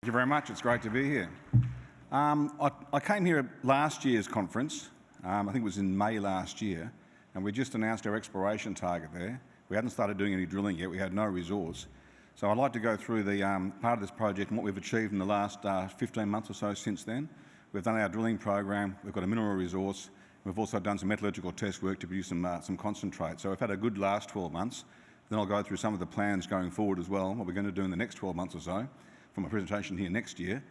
Thank you very much. It's great to be here. I came here at last year's conference. I think it was in May last year, and we just announced our exploration target there. We hadn't started doing any drilling yet. We had no resource. So I'd like to go through the part of this project and what we've achieved in the last 15 months or so since then. We've done our drilling program. We've got a mineral resource. We've also done some metallurgical test work to produce some concentrate. So we've had a good last 12 months. Then I'll go through some of the plans going forward as well, what we're going to do in the next 12 months or so, from a presentation here next year,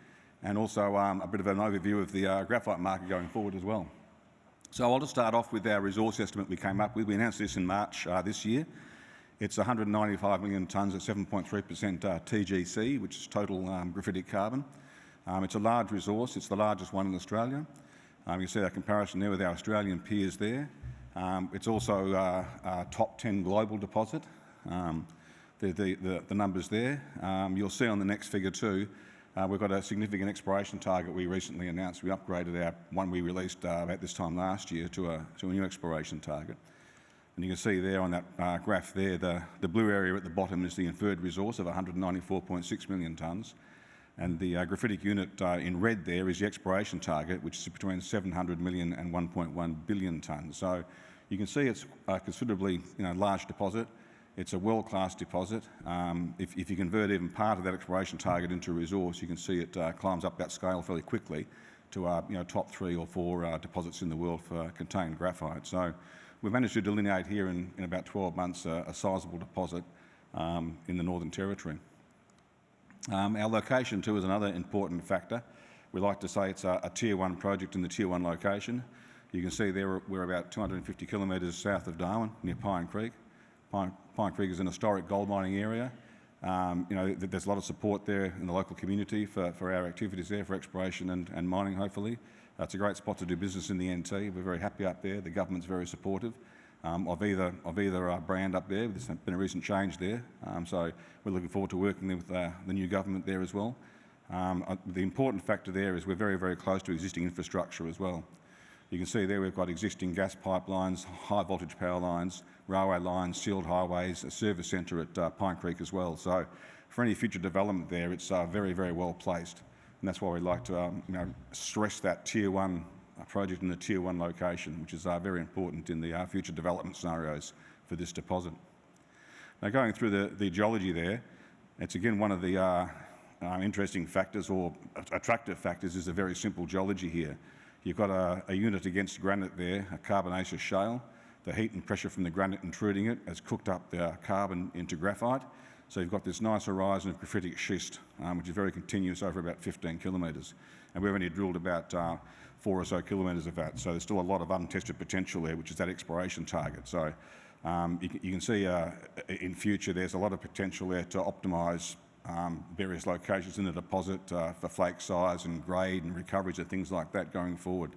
and also a bit of an overview of the graphite market going forward as well. So I'll just start off with our resource estimate we came up with. We announced this in March this year. It's 195 million tonnes at 7.3% TGC, which is total graphitic carbon. It's a large resource. It's the largest one in Australia. You can see our comparison there with our Australian peers there. It's also a top 10 global deposit. The numbers there. You'll see on the next figure too, we've got a significant exploration target we recently announced. We upgraded our one we released about this time last year to a new exploration target. And you can see there on that graph there, the blue area at the bottom is the inferred resource of 194.6 million tonnes. And the graphitic unit in red there is the exploration target, which is between 700 million and 1.1 billion tonnes. So you can see it's a considerably large deposit. It's a world-class deposit. If you convert even part of that exploration target into a resource, you can see it climbs up that scale fairly quickly to top 3 or 4 deposits in the world for contained graphite. So we've managed to delineate here in about 12 months a sizable deposit in the Northern Territory. Our location too is another important factor. We like to say it's a Tier 1 project in the Tier 1 location. You can see there we're about 250 kilometres south of Darwin, near Pine Creek. Pine Creek is an historic gold mining area. There's a lot of support there in the local community for our activities there, for exploration and mining, hopefully. It's a great spot to do business in the NT. We're very happy up there. The government's very supportive of either brand up there. There's been a recent change there. So we're looking forward to working with the new government there as well. The important factor there is we're very, very close to existing infrastructure as well. You can see there we've got existing gas pipelines, high voltage power lines, railway lines, sealed highways, a service centre at Pine Creek as well. So for any future development there, it's very, very well placed. And that's why we like to stress that Tier 1 project in the Tier 1 location, which is very important in the future development scenarios for this deposit. Now going through the geology there, it's again one of the interesting factors or attractive factors is a very simple geology here. You've got a unit against granite there, a carbonaceous shale. The heat and pressure from the granite intruding it has cooked up the carbon into graphite. So you've got this nice horizon of graphitic schist, which is very continuous over about 15 kilometres. And we've only drilled about 4 or so kilometres of that. So there's still a lot of untested potential there, which is that exploration target. So you can see in future there's a lot of potential there to optimise various locations in the deposit for flake size and grade and recoveries and things like that going forward.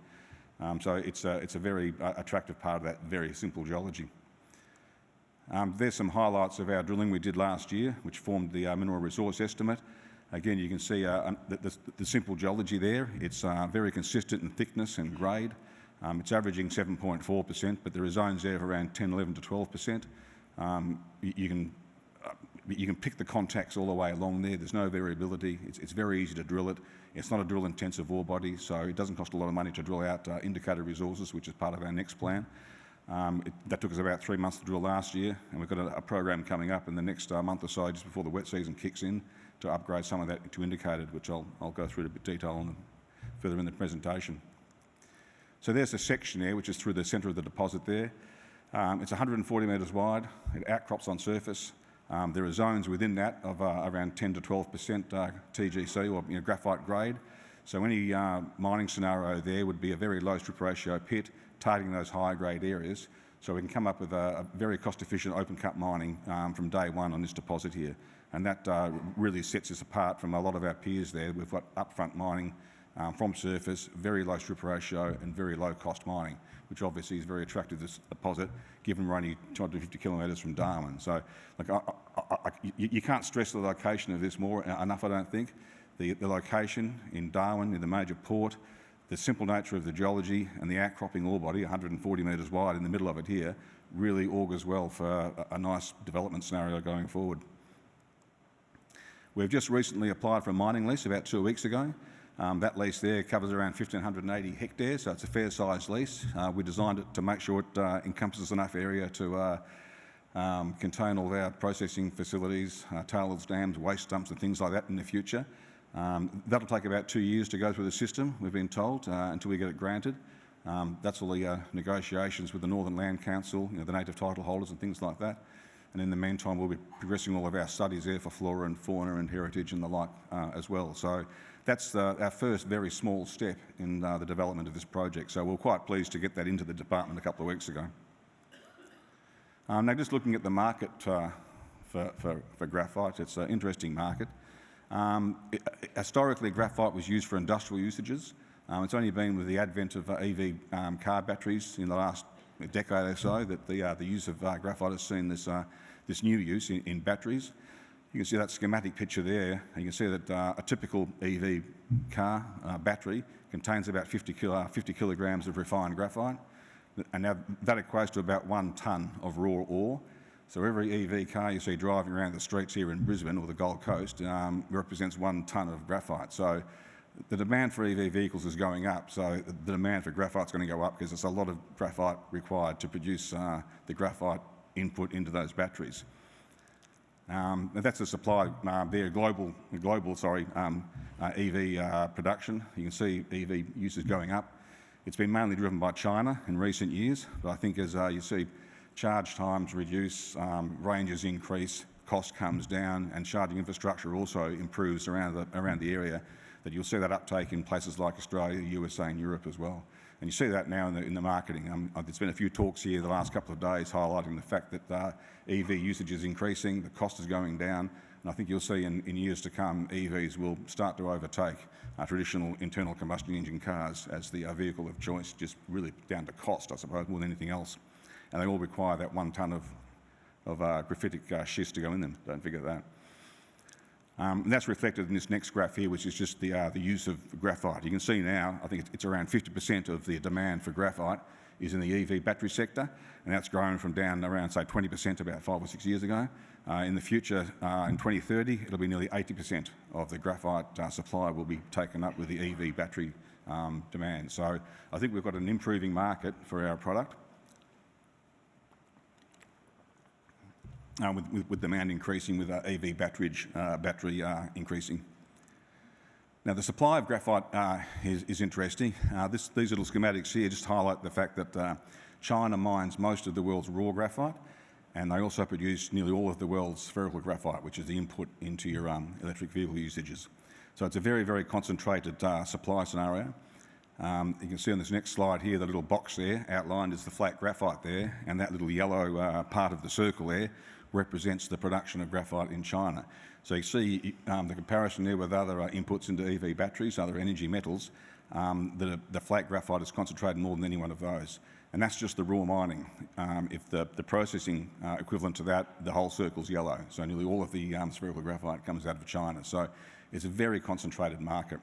So it's a very attractive part of that very simple geology. There's some highlights of our drilling we did last year, which formed the mineral resource estimate. Again, you can see the simple geology there. It's very consistent in thickness and grade. It's averaging 7.4%, but there are zones there of around 10, 11 to 12%. You can pick the contacts all the way along there. There's no variability. It's very easy to drill it. It's not a drill-intensive ore body, so it doesn't cost a lot of money to drill out indicated resources, which is part of our next plan. That took us about 3 months to drill last year, and we've got a program coming up in the next month or so, just before the wet season kicks in, to upgrade some of that to indicated, which I'll go through in a bit of detail further in the presentation. So there's a section there, which is through the centre of the deposit there. It's 140 metres wide. It outcrops on surface. There are zones within that of around 10 to 12% TGC or graphite grade. So any mining scenario there would be a very low strip ratio pit targeting those high grade areas. So we can come up with a very cost efficient open cut mining from day one on this deposit here. And that really sets us apart from a lot of our peers there. We've got upfront mining from surface, very low strip ratio and very low cost mining, which obviously is very attractive to this deposit, given we're only 250 kilometres from Darwin. So you can't stress the location of this more enough, I don't think. The location in Darwin, in the major port, the simple nature of the geology and the outcropping ore body, 140 metres wide in the middle of it here, really augurs well for a nice development scenario going forward. We've just recently applied for a mining lease about 2 weeks ago. That lease there covers around 1,580 hectares, so it's a fair-sized lease. We designed it to make sure it encompasses enough area to contain all of our processing facilities, tailings dams, waste dumps and things like that in the future. That'll take about 2 years to go through the system, we've been told, until we get it granted. That's all the negotiations with the Northern Land Council, the native title holders and things like that. And in the meantime, we'll be progressing all of our studies there for flora and fauna and heritage and the like as well. So that's our first very small step in the development of this project. So we're quite pleased to get that into the department a couple of weeks ago. Now, just looking at the market for graphite, it's an interesting market. Historically, graphite was used for industrial usages. It's only been with the advent of EV car batteries in the last decade or so that the use of graphite has seen this new use in batteries. You can see that schematic picture there. You can see that a typical EV car battery contains about 50 kilograms of refined graphite, and now that equates to about 1 tonne of raw ore. So every EV car you see driving around the streets here in Brisbane or the Gold Coast represents 1 tonne of graphite. So the demand for EV vehicles is going up, so the demand for graphite is going to go up because there's a lot of graphite required to produce the graphite input into those batteries. And that's the supply there, global EV production. You can see EV use is going up. It's been mainly driven by China in recent years, but I think as you see charge times reduce, ranges increase, cost comes down, and charging infrastructure also improves around the area, that you'll see that uptake in places like Australia, USA and Europe as well. And you see that now in the marketing. There's been a few talks here the last couple of days highlighting the fact that EV usage is increasing, the cost is going down, and I think you'll see in years to come EVs will start to overtake traditional internal combustion engine cars as the vehicle of choice, just really down to cost, I suppose, more than anything else. And they all require that 1 tonne of graphitic schist to go in them, don't forget that. And that's reflected in this next graph here, which is just the use of graphite. You can see now, I think it's around 50% of the demand for graphite is in the EV battery sector, and that's grown from down around, say, 20% about 5 or 6 years ago. In the future, in 2030, it'll be nearly 80% of the graphite supply will be taken up with the EV battery demand. So I think we've got an improving market for our product. With demand increasing, with EV battery increasing. Now, the supply of graphite is interesting. These little schematics here just highlight the fact that China mines most of the world's raw graphite, and they also produce nearly all of the world's spherical graphite, which is the input into your electric vehicle usages. So it's a very, very concentrated supply scenario. You can see on this next slide here, the little box there outlined is the flat graphite there, and that little yellow part of the circle there represents the production of graphite in China. So you see the comparison there with other inputs into EV batteries, other energy metals, the flat graphite is concentrated more than any one of those. And that's just the raw mining. If the processing equivalent to that, the whole circle's yellow. So nearly all of the spherical graphite comes out of China. So it's a very concentrated market.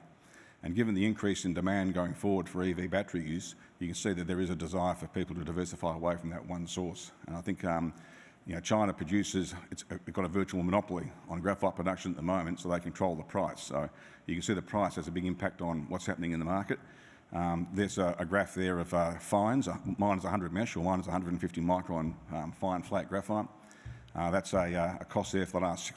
And given the increase in demand going forward for EV battery use, you can see that there is a desire for people to diversify away from that one source. And I think China produces, it's got a virtual monopoly on graphite production at the moment, so they control the price. So you can see the price has a big impact on what's happening in the market. There's a graph there of fines. Mine is 100 mesh, or mine is 150 micron fine flat graphite. That's a cost there for the last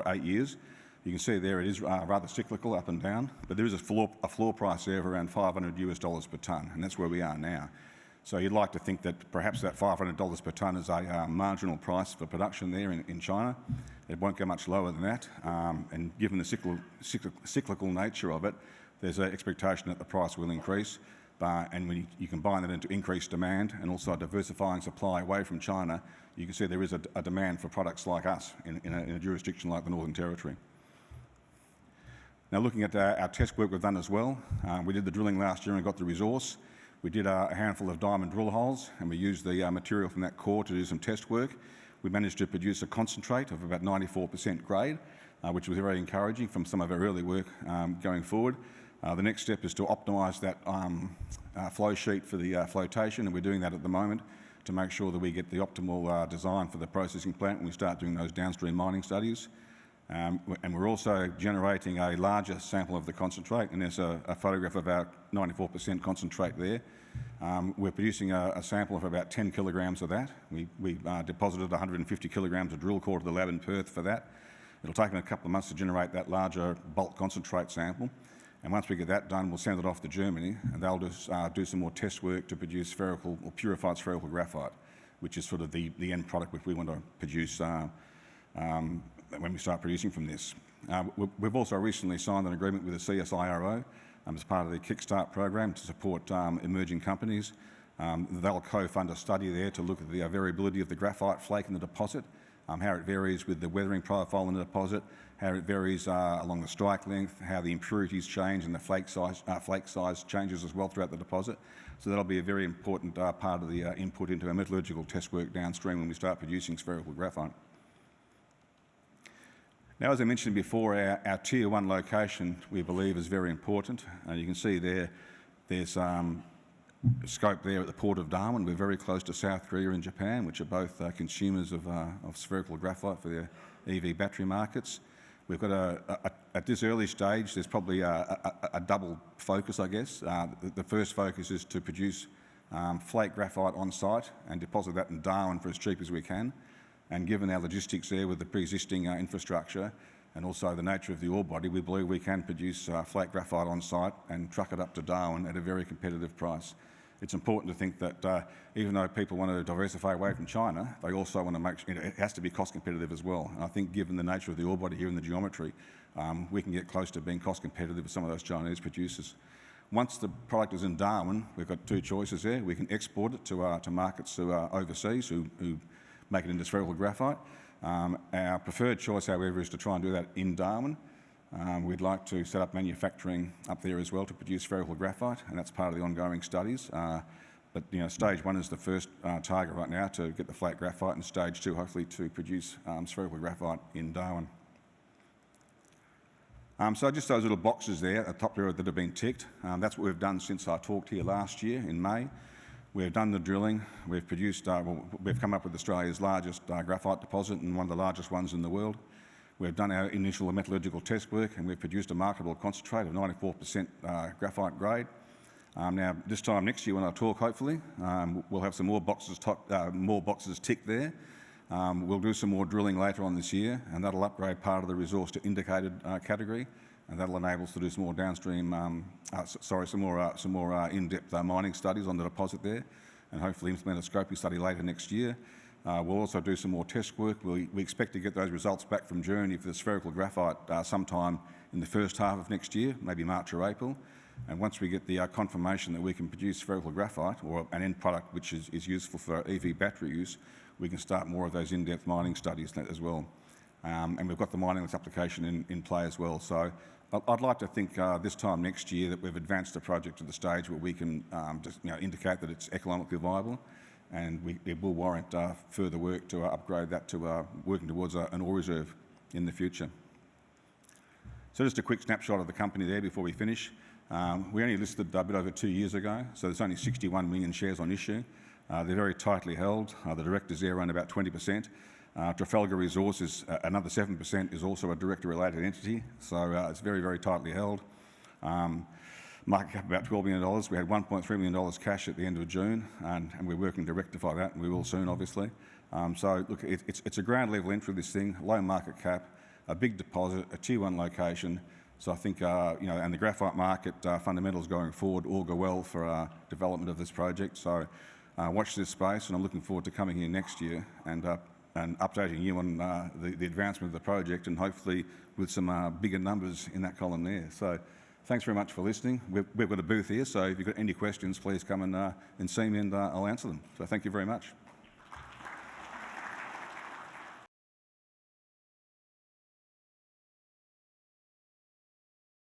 8 years. You can see there it is rather cyclical, up and down, but there is a floor price there of around $500 per tonne, and that's where we are now. So you'd like to think that perhaps that $500 per tonne is a marginal price for production there in China. It won't go much lower than that, and given the cyclical nature of it, there's an expectation that the price will increase. And when you combine that into increased demand and also diversifying supply away from China, you can see there is a demand for products like us in a jurisdiction like the Northern Territory. Now, looking at our test work we've done as well, we did the drilling last year and got the resource. We did a handful of diamond drill holes, and we used the material from that core to do some test work. We managed to produce a concentrate of about 94% grade, which was very encouraging from some of our early work going forward. The next step is to optimise that flow sheet for the flotation, and we're doing that at the moment to make sure that we get the optimal design for the processing plant when we start doing those downstream mining studies. And we're also generating a larger sample of the concentrate, and there's a photograph of our 94% concentrate there. We're producing a sample of about 10 kilograms of that. We deposited 150 kilograms of drill core to the lab in Perth for that. It'll take them a couple of months to generate that larger bulk concentrate sample. And once we get that done, we'll send it off to Germany, and they'll just do some more test work to produce spherical or purified spherical graphite, which is sort of the end product which we want to produce when we start producing from this. We've also recently signed an agreement with the CSIRO as part of the Kickstart program to support emerging companies. They'll co-fund a study there to look at the variability of the graphite flake in the deposit, how it varies with the weathering profile in the deposit, how it varies along the strike length, how the impurities change and the flake size changes as well throughout the deposit. So that'll be a very important part of the input into our metallurgical test work downstream when we start producing spherical graphite. Now, as I mentioned before, our Tier 1 location, we believe, is very important. You can see there's scope there at the port of Darwin. We're very close to South Korea and Japan, which are both consumers of spherical graphite for their EV battery markets. We've got at this early stage, there's probably a double focus, I guess. The first focus is to produce flake graphite on site and deposit that in Darwin for as cheap as we can. And given our logistics there with the pre-existing infrastructure and also the nature of the ore body, we believe we can produce flake graphite on site and truck it up to Darwin at a very competitive price. It's important to think that even though people want to diversify away from China, they also want to make sure it has to be cost competitive as well. And I think given the nature of the ore body here and the geometry, we can get close to being cost competitive with some of those Chinese producers. Once the product is in Darwin, we've got two choices there. We can export it to markets who are overseas who make it into spherical graphite. Our preferred choice, however, is to try and do that in Darwin. We'd like to set up manufacturing up there as well to produce spherical graphite, and that's part of the ongoing studies. But stage 1 is the first target right now to get the flake graphite, and stage 2 hopefully to produce spherical graphite in Darwin. So just those little boxes there at the top there that have been ticked. That's what we've done since I talked here last year in May. We've done the drilling, we've produced, we've come up with Australia's largest graphite deposit and one of the largest ones in the world. We've done our initial metallurgical test work and we've produced a marketable concentrate of 94% graphite grade. Now, this time next year when I talk, hopefully, we'll have some more boxes ticked there. We'll do some more drilling later on this year, and that'll upgrade part of the resource to indicated category, and that'll enable us to do some more downstream, some more in-depth mining studies on the deposit there, and hopefully implement a scoping study later next year. We'll also do some more test work. We expect to get those results back from Germany for the spherical graphite sometime in the first half of next year, maybe March or April. And once we get the confirmation that we can produce spherical graphite, or an end product which is useful for EV battery use, we can start more of those in-depth mining studies as well. And we've got the mining application in play as well. So I'd like to think this time next year that we've advanced the project to the stage where we can just indicate that it's economically viable, and it will warrant further work to upgrade that to working towards an ore reserve in the future. So just a quick snapshot of the company there before we finish. We only listed a bit over 2 years ago, so there's only 61 million shares on issue. They're very tightly held. The directors there own about 20%. Trafalgar Resources, another 7%, is also a director-related entity, so it's very, very tightly held. Market cap about $12 million. We had $1.3 million cash at the end of June, and we're working to rectify that, and we will soon, obviously. So look, it's a ground level entry, this thing, low market cap, a big deposit, a Tier 1 location. So I think, and the graphite market fundamentals going forward all go well for development of this project. So watch this space, and I'm looking forward to coming here next year and updating you on the advancement of the project, and hopefully with some bigger numbers in that column there. So thanks very much for listening. We've got a booth here, so if you've got any questions, please come and see me and I'll answer them. So thank you very much.